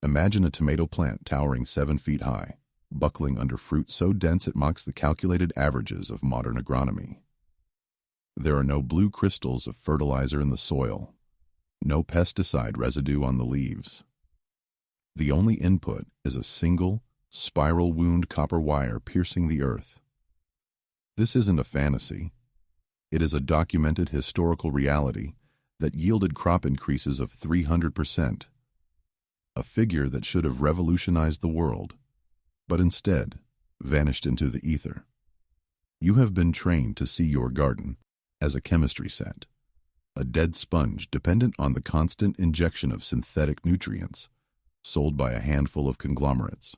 Imagine a tomato plant towering 7 feet high, buckling under fruit so dense it mocks the calculated averages of modern agronomy. There are no blue crystals of fertilizer in the soil, no pesticide residue on the leaves. The only input is a single, spiral wound copper wire piercing the earth. This isn't a fantasy. It is a documented historical reality that yielded crop increases of 300%, a figure that should have revolutionized the world, but instead vanished into the ether. You have been trained to see your garden as a chemistry set, a dead sponge dependent on the constant injection of synthetic nutrients sold by a handful of conglomerates.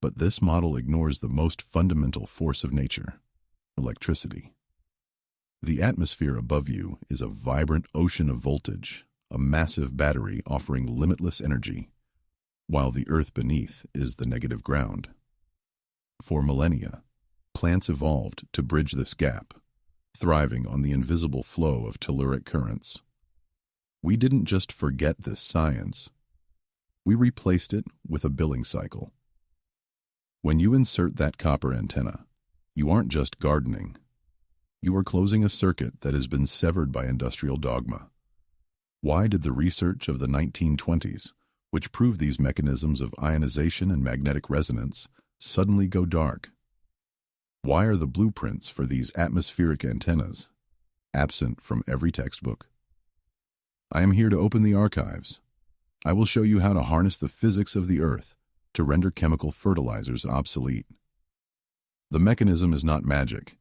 But this model ignores the most fundamental force of nature: electricity. The atmosphere above you is a vibrant ocean of voltage, a massive battery offering limitless energy, while the earth beneath is the negative ground. For millennia, plants evolved to bridge this gap, thriving on the invisible flow of telluric currents. We didn't just forget this science. We replaced it with a billing cycle. When you insert that copper antenna, you aren't just gardening. You are closing a circuit that has been severed by industrial dogma. Why did the research of the 1920s, which proved these mechanisms of ionization and magnetic resonance, suddenly go dark? Why are the blueprints for these atmospheric antennas absent from every textbook? I am here to open the archives. I will show you how to harness the physics of the earth to render chemical fertilizers obsolete. The mechanism is not magic.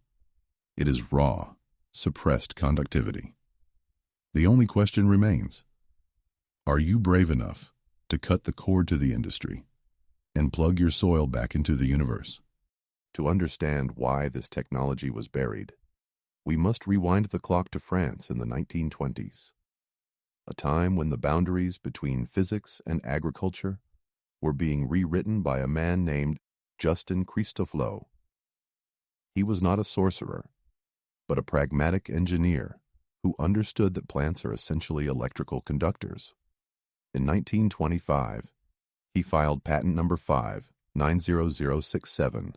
It is raw, suppressed conductivity. The only question remains: are you brave enough to cut the cord to the industry and plug your soil back into the universe? To understand why this technology was buried, we must rewind the clock to France in the 1920s, a time when the boundaries between physics and agriculture were being rewritten by a man named Justin Christofleau. He was not a sorcerer, but a pragmatic engineer who understood that plants are essentially electrical conductors. In 1925, he filed patent number 5,90067,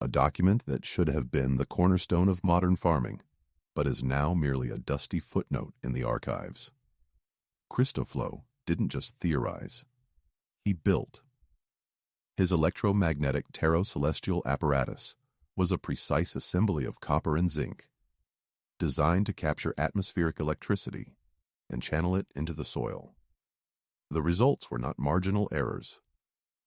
a document that should have been the cornerstone of modern farming, but is now merely a dusty footnote in the archives. Christofleau didn't just theorize, he built. His electromagnetic pterocelestial apparatus was a precise assembly of copper and zinc, designed to capture atmospheric electricity and channel it into the soil. The results were not marginal errors.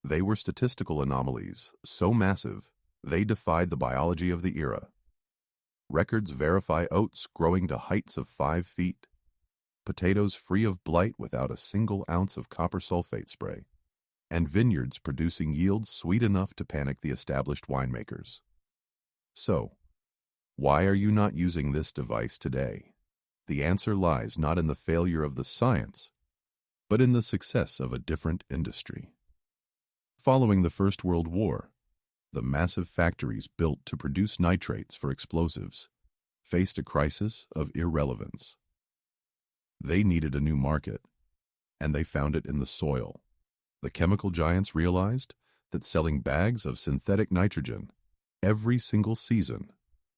They were statistical anomalies so massive they defied the biology of the era. Records verify oats growing to heights of 5 feet, potatoes free of blight without a single ounce of copper sulfate spray, and vineyards producing yields sweet enough to panic the established winemakers. So, why are you not using this device today? The answer lies not in the failure of the science, but in the success of a different industry. Following the First World War, the massive factories built to produce nitrates for explosives faced a crisis of irrelevance. They needed a new market, and they found it in the soil. The chemical giants realized that selling bags of synthetic nitrogen every single season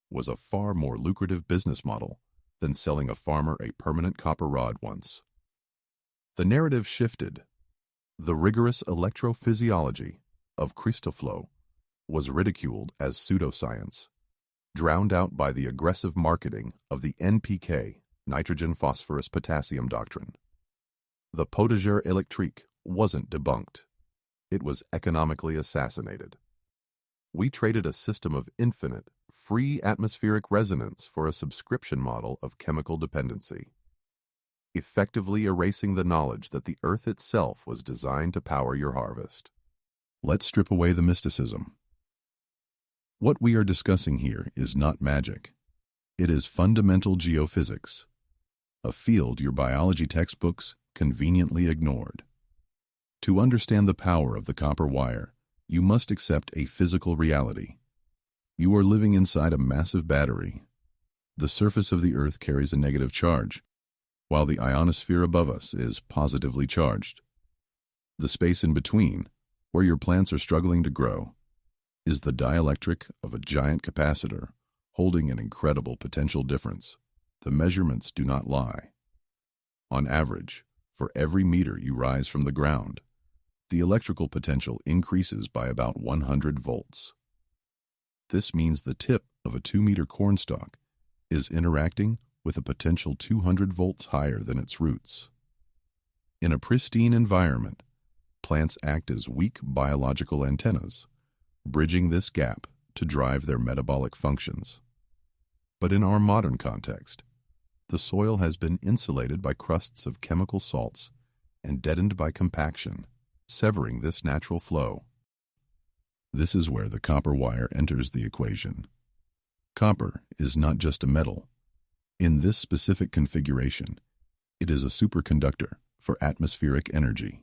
was a far more lucrative business model than selling a farmer a permanent copper rod once. The narrative shifted. The rigorous electrophysiology of Christofleau was ridiculed as pseudoscience, drowned out by the aggressive marketing of the NPK, nitrogen, phosphorus, potassium doctrine. The potager électrique wasn't debunked. It was economically assassinated. We traded a system of infinite, free atmospheric resonance for a subscription model of chemical dependency, effectively erasing the knowledge that the earth itself was designed to power your harvest. Let's strip away the mysticism. What we are discussing here is not magic. It is fundamental geophysics, a field your biology textbooks conveniently ignored. To understand the power of the copper wire, you must accept a physical reality. You are living inside a massive battery. The surface of the Earth carries a negative charge, while the ionosphere above us is positively charged. The space in between, where your plants are struggling to grow, is the dielectric of a giant capacitor holding an incredible potential difference. The measurements do not lie. On average, for every meter you rise from the ground, the electrical potential increases by about 100 volts. This means the tip of a 2-meter cornstalk is interacting with a potential 200 volts higher than its roots. In a pristine environment, plants act as weak biological antennas, bridging this gap to drive their metabolic functions. But in our modern context, the soil has been insulated by crusts of chemical salts and deadened by compaction, severing this natural flow. This is where the copper wire enters the equation. Copper is not just a metal. In this specific configuration, it is a superconductor for atmospheric energy.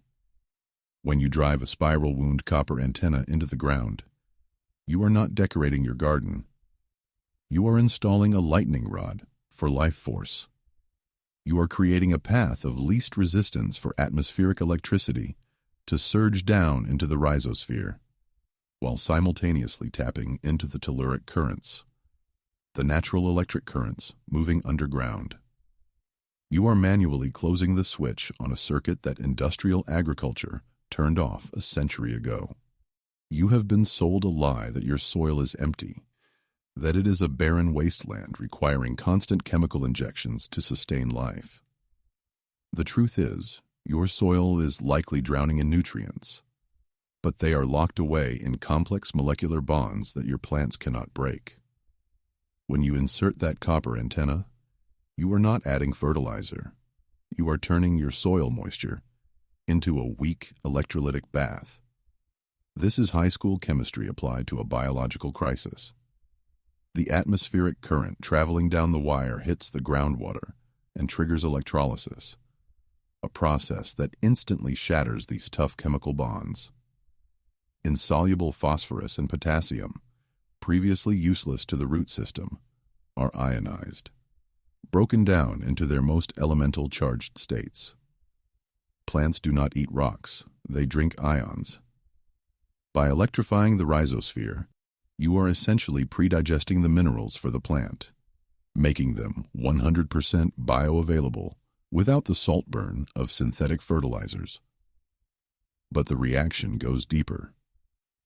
When you drive a spiral wound copper antenna into the ground, you are not decorating your garden. You are installing a lightning rod for life force. You are creating a path of least resistance for atmospheric electricity to surge down into the rhizosphere, while simultaneously tapping into the telluric currents, the natural electric currents moving underground. You are manually closing the switch on a circuit that industrial agriculture turned off a century ago. You have been sold a lie that your soil is empty, that it is a barren wasteland requiring constant chemical injections to sustain life. The truth is, your soil is likely drowning in nutrients, but they are locked away in complex molecular bonds that your plants cannot break. When you insert that copper antenna, you are not adding fertilizer. You are turning your soil moisture into a weak electrolytic bath. This is high school chemistry applied to a biological crisis. The atmospheric current traveling down the wire hits the groundwater and triggers electrolysis, a process that instantly shatters these tough chemical bonds. Insoluble phosphorus and potassium, previously useless to the root system, are ionized, broken down into their most elemental charged states. Plants do not eat rocks, they drink ions. By electrifying the rhizosphere, you are essentially predigesting the minerals for the plant, making them 100% bioavailable without the salt burn of synthetic fertilizers. But the reaction goes deeper.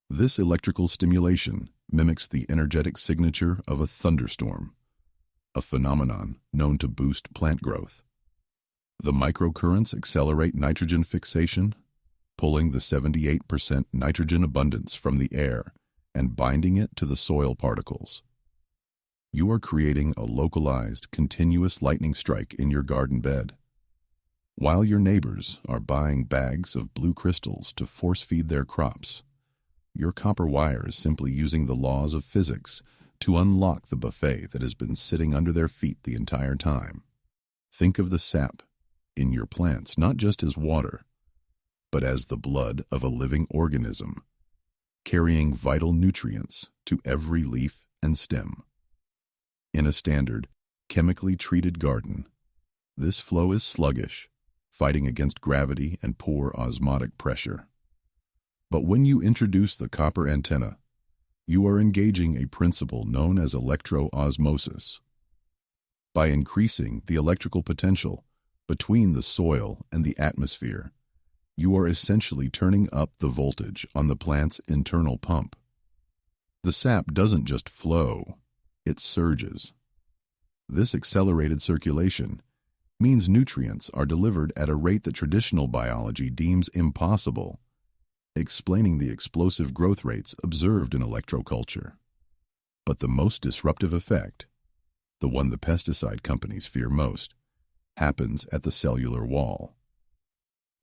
This electrical stimulation mimics the energetic signature of a thunderstorm, a phenomenon known to boost plant growth. The microcurrents accelerate nitrogen fixation, pulling the 78% nitrogen abundance from the air and binding it to the soil particles. You are creating a localized, continuous lightning strike in your garden bed. While your neighbors are buying bags of blue crystals to force-feed their crops, your copper wire is simply using the laws of physics to unlock the buffet that has been sitting under their feet the entire time. Think of the sap in your plants not just as water, but as the blood of a living organism, carrying vital nutrients to every leaf and stem. In a standard, chemically treated garden, this flow is sluggish, fighting against gravity and poor osmotic pressure. But when you introduce the copper antenna, you are engaging a principle known as electroosmosis. By increasing the electrical potential between the soil and the atmosphere, you are essentially turning up the voltage on the plant's internal pump. The sap doesn't just flow, it surges. This accelerated circulation means nutrients are delivered at a rate that traditional biology deems impossible, explaining the explosive growth rates observed in electroculture. But the most disruptive effect, the one the pesticide companies fear most, happens at the cellular wall.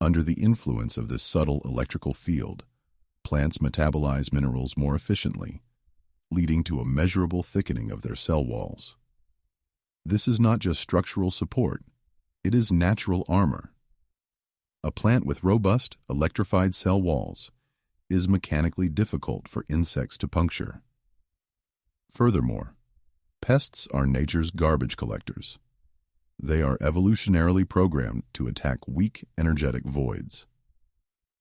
Under the influence of this subtle electrical field, plants metabolize minerals more efficiently, leading to a measurable thickening of their cell walls. This is not just structural support, it is natural armor. A plant with robust, electrified cell walls is mechanically difficult for insects to puncture. Furthermore, pests are nature's garbage collectors. They are evolutionarily programmed to attack weak, energetic voids.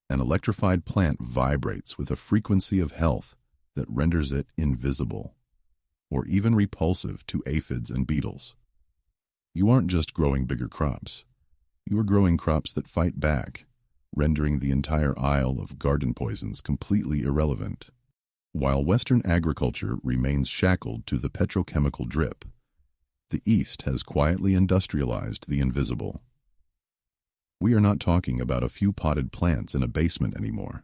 An electrified plant vibrates with a frequency of health that renders it invisible, or even repulsive to aphids and beetles. You aren't just growing bigger crops. You are growing crops that fight back, rendering the entire aisle of garden poisons completely irrelevant. While Western agriculture remains shackled to the petrochemical drip, the East has quietly industrialized the invisible. We are not talking about a few potted plants in a basement anymore.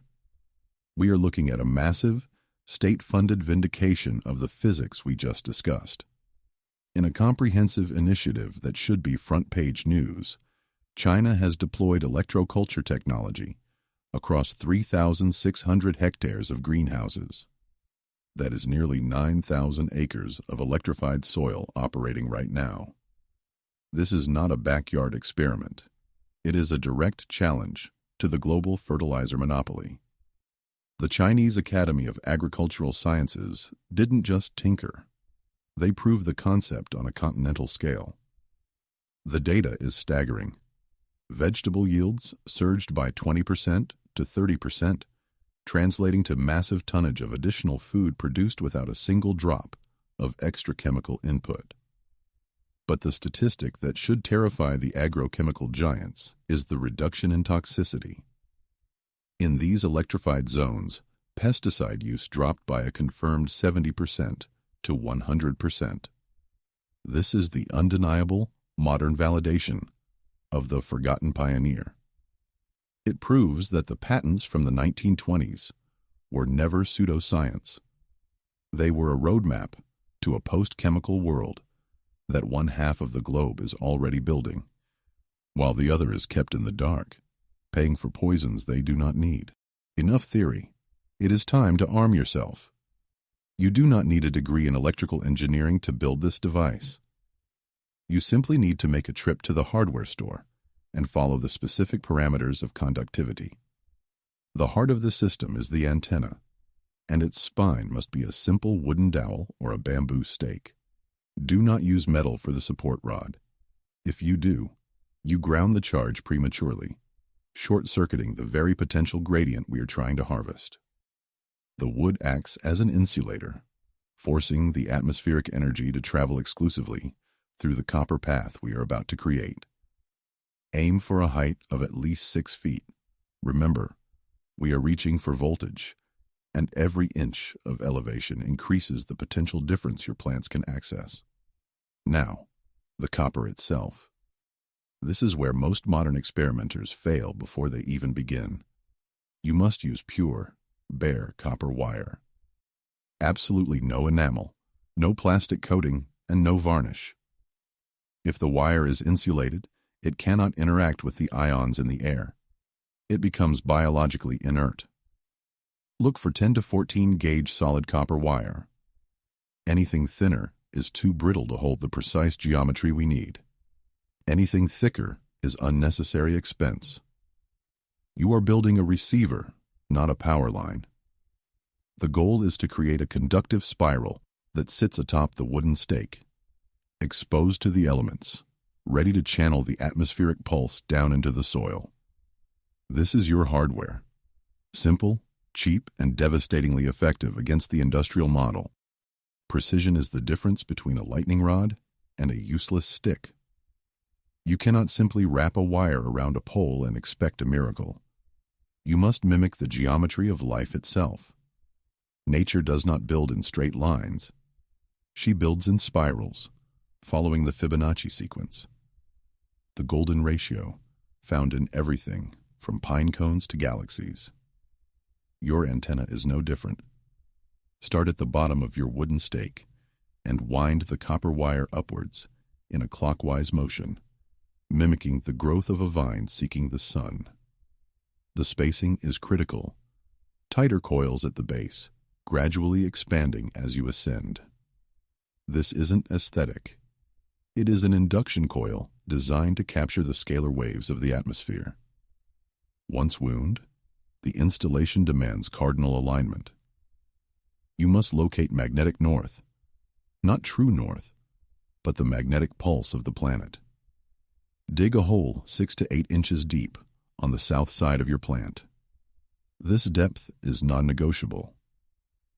We are looking at a massive, state-funded vindication of the physics we just discussed. In a comprehensive initiative that should be front-page news, China has deployed electroculture technology across 3,600 hectares of greenhouses. That is nearly 9,000 acres of electrified soil operating right now. This is not a backyard experiment. It is a direct challenge to the global fertilizer monopoly. The Chinese Academy of Agricultural Sciences didn't just tinker. They proved the concept on a continental scale. The data is staggering. Vegetable yields surged by 20% to 30%, translating to massive tonnage of additional food produced without a single drop of extra chemical input. But the statistic that should terrify the agrochemical giants is the reduction in toxicity. In these electrified zones, pesticide use dropped by a confirmed 70% to 100%. This is the undeniable modern validation of the forgotten pioneer. It proves that the patents from the 1920s were never pseudoscience. They were a roadmap to a post-chemical world that one half of the globe is already building, while the other is kept in the dark, paying for poisons they do not need. Enough theory. It is time to arm yourself. You do not need a degree in electrical engineering to build this device. You simply need to make a trip to the hardware store and follow the specific parameters of conductivity. The heart of the system is the antenna, and its spine must be a simple wooden dowel or a bamboo stake. Do not use metal for the support rod. If you do, you ground the charge prematurely, short-circuiting the very potential gradient we are trying to harvest. The wood acts as an insulator, forcing the atmospheric energy to travel exclusively through the copper path we are about to create. Aim for a height of at least 6 feet. Remember, we are reaching for voltage, and every inch of elevation increases the potential difference your plants can access. Now, the copper itself. This is where most modern experimenters fail before they even begin. You must use pure, bare copper wire. Absolutely no enamel, no plastic coating, and no varnish. If the wire is insulated, it cannot interact with the ions in the air. It becomes biologically inert. Look for 10 to 14 gauge solid copper wire. Anything thinner is too brittle to hold the precise geometry we need. Anything thicker is unnecessary expense. You are building a receiver, not a power line. The goal is to create a conductive spiral that sits atop the wooden stake, exposed to the elements, ready to channel the atmospheric pulse down into the soil. This is your hardware. Simple, cheap, and devastatingly effective against the industrial model. Precision is the difference between a lightning rod and a useless stick. You cannot simply wrap a wire around a pole and expect a miracle. You must mimic the geometry of life itself. Nature does not build in straight lines. She builds in spirals, following the Fibonacci sequence. The golden ratio, found in everything from pine cones to galaxies. Your antenna is no different. Start at the bottom of your wooden stake and wind the copper wire upwards in a clockwise motion, mimicking the growth of a vine seeking the sun. The spacing is critical. Tighter coils at the base, gradually expanding as you ascend. This isn't aesthetic. It is an induction coil designed to capture the scalar waves of the atmosphere. Once wound, the installation demands cardinal alignment. You must locate magnetic north, not true north, but the magnetic pulse of the planet. Dig a hole 6 to 8 inches deep on the south side of your plant. This depth is non-negotiable.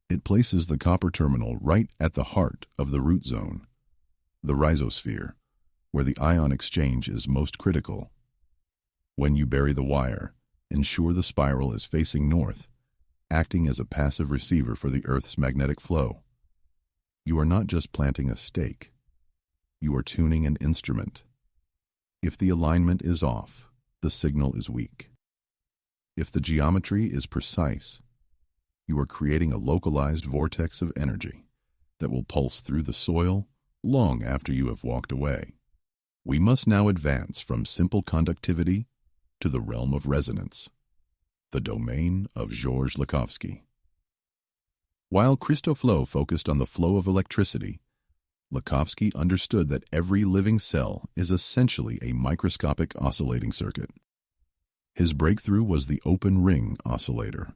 It places the copper terminal right at the heart of the root zone, the rhizosphere, where the ion exchange is most critical. When you bury the wire, ensure the spiral is facing north, acting as a passive receiver for the Earth's magnetic flow. You are not just planting a stake. You are tuning an instrument. If the alignment is off, the signal is weak. If the geometry is precise, you are creating a localized vortex of energy that will pulse through the soil long after you have walked away. We must now advance from simple conductivity to the realm of resonance, the domain of Georges Lakhovsky. While Christoflo focused on the flow of electricity, Lakhovsky understood that every living cell is essentially a microscopic oscillating circuit. His breakthrough was the open ring oscillator,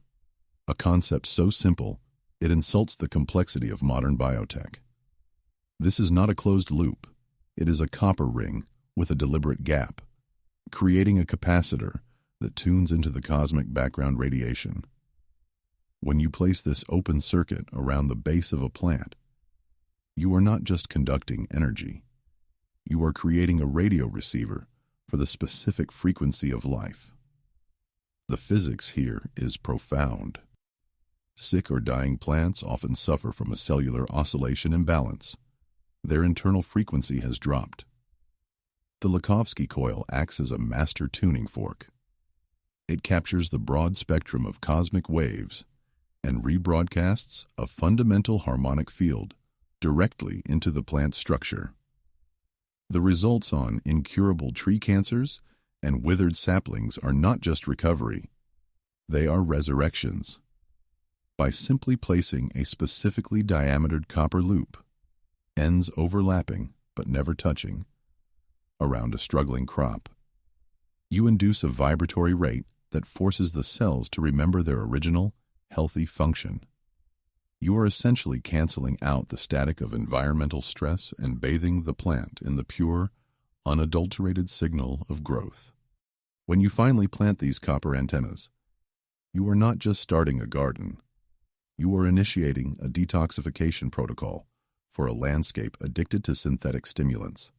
a concept so simple it insults the complexity of modern biotech. This is not a closed loop. It is a copper ring with a deliberate gap, creating a capacitor that tunes into the cosmic background radiation. When you place this open circuit around the base of a plant, you are not just conducting energy. You are creating a radio receiver for the specific frequency of life. The physics here is profound. Sick or dying plants often suffer from a cellular oscillation imbalance. Their internal frequency has dropped. The Lakhovsky coil acts as a master tuning fork. It captures the broad spectrum of cosmic waves and rebroadcasts a fundamental harmonic field directly into the plant's structure. The results on incurable tree cancers and withered saplings are not just recovery, they are resurrections. By simply placing a specifically diametered copper loop, ends overlapping but never touching, around a struggling crop, you induce a vibratory rate that forces the cells to remember their original, healthy function. You are essentially canceling out the static of environmental stress and bathing the plant in the pure, unadulterated signal of growth. When you finally plant these copper antennas, you are not just starting a garden. You are initiating a detoxification protocol for a landscape addicted to synthetic stimulants.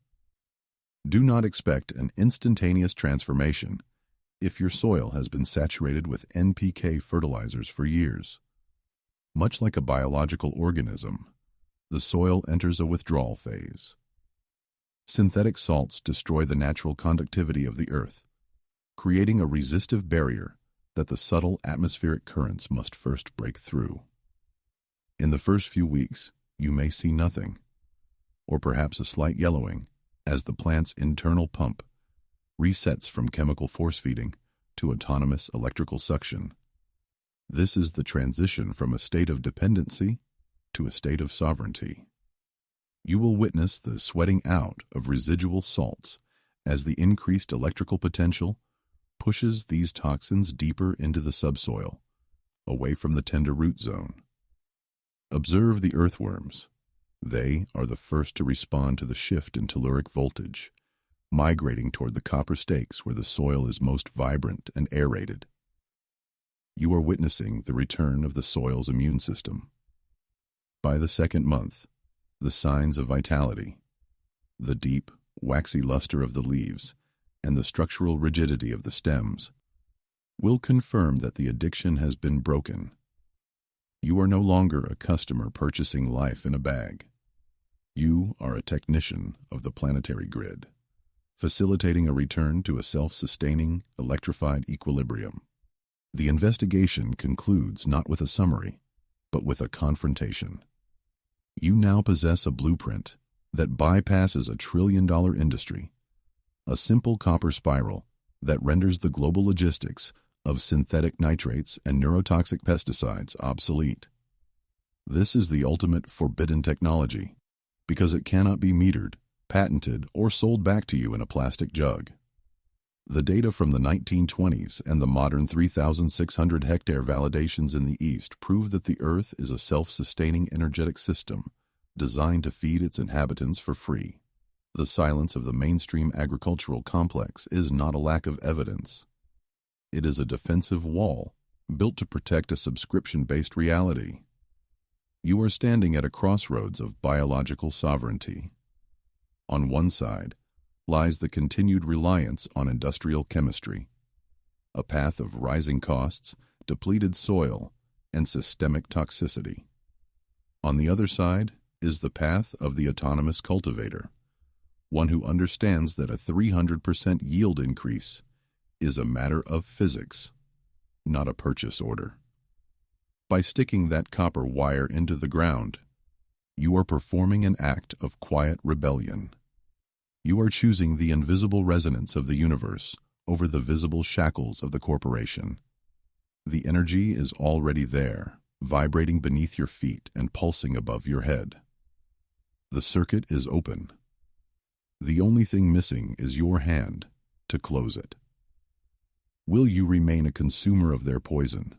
Do not expect an instantaneous transformation if your soil has been saturated with NPK fertilizers for years. Much like a biological organism, the soil enters a withdrawal phase. Synthetic salts destroy the natural conductivity of the earth, creating a resistive barrier that the subtle atmospheric currents must first break through. In the first few weeks, you may see nothing, or perhaps a slight yellowing, as the plant's internal pump resets from chemical force feeding to autonomous electrical suction. This is the transition from a state of dependency to a state of sovereignty. You will witness the sweating out of residual salts as the increased electrical potential pushes these toxins deeper into the subsoil, away from the tender root zone. Observe the earthworms. They are the first to respond to the shift in telluric voltage, migrating toward the copper stakes where the soil is most vibrant and aerated. You are witnessing the return of the soil's immune system. By the second month, the signs of vitality, the deep, waxy luster of the leaves, and the structural rigidity of the stems will confirm that the addiction has been broken. You are no longer a customer purchasing life in a bag. You are a technician of the planetary grid, facilitating a return to a self-sustaining, electrified equilibrium. The investigation concludes not with a summary, but with a confrontation. You now possess a blueprint that bypasses a trillion-dollar industry, a simple copper spiral that renders the global logistics of synthetic nitrates and neurotoxic pesticides obsolete. This is the ultimate forbidden technology, because it cannot be metered, patented, or sold back to you in a plastic jug. The data from the 1920s and the modern 3,600-hectare validations in the East prove that the Earth is a self-sustaining energetic system designed to feed its inhabitants for free. The silence of the mainstream agricultural complex is not a lack of evidence. It is a defensive wall built to protect a subscription-based reality. You are standing at a crossroads of biological sovereignty. On one side lies the continued reliance on industrial chemistry, a path of rising costs, depleted soil, and systemic toxicity. On the other side is the path of the autonomous cultivator, one who understands that a 300% yield increase is a matter of physics, not a purchase order. By sticking that copper wire into the ground, you are performing an act of quiet rebellion. You are choosing the invisible resonance of the universe over the visible shackles of the corporation. The energy is already there, vibrating beneath your feet and pulsing above your head. The circuit is open. The only thing missing is your hand to close it. Will you remain a consumer of their poison,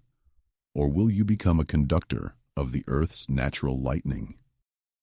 or will you become a conductor of the Earth's natural lightning?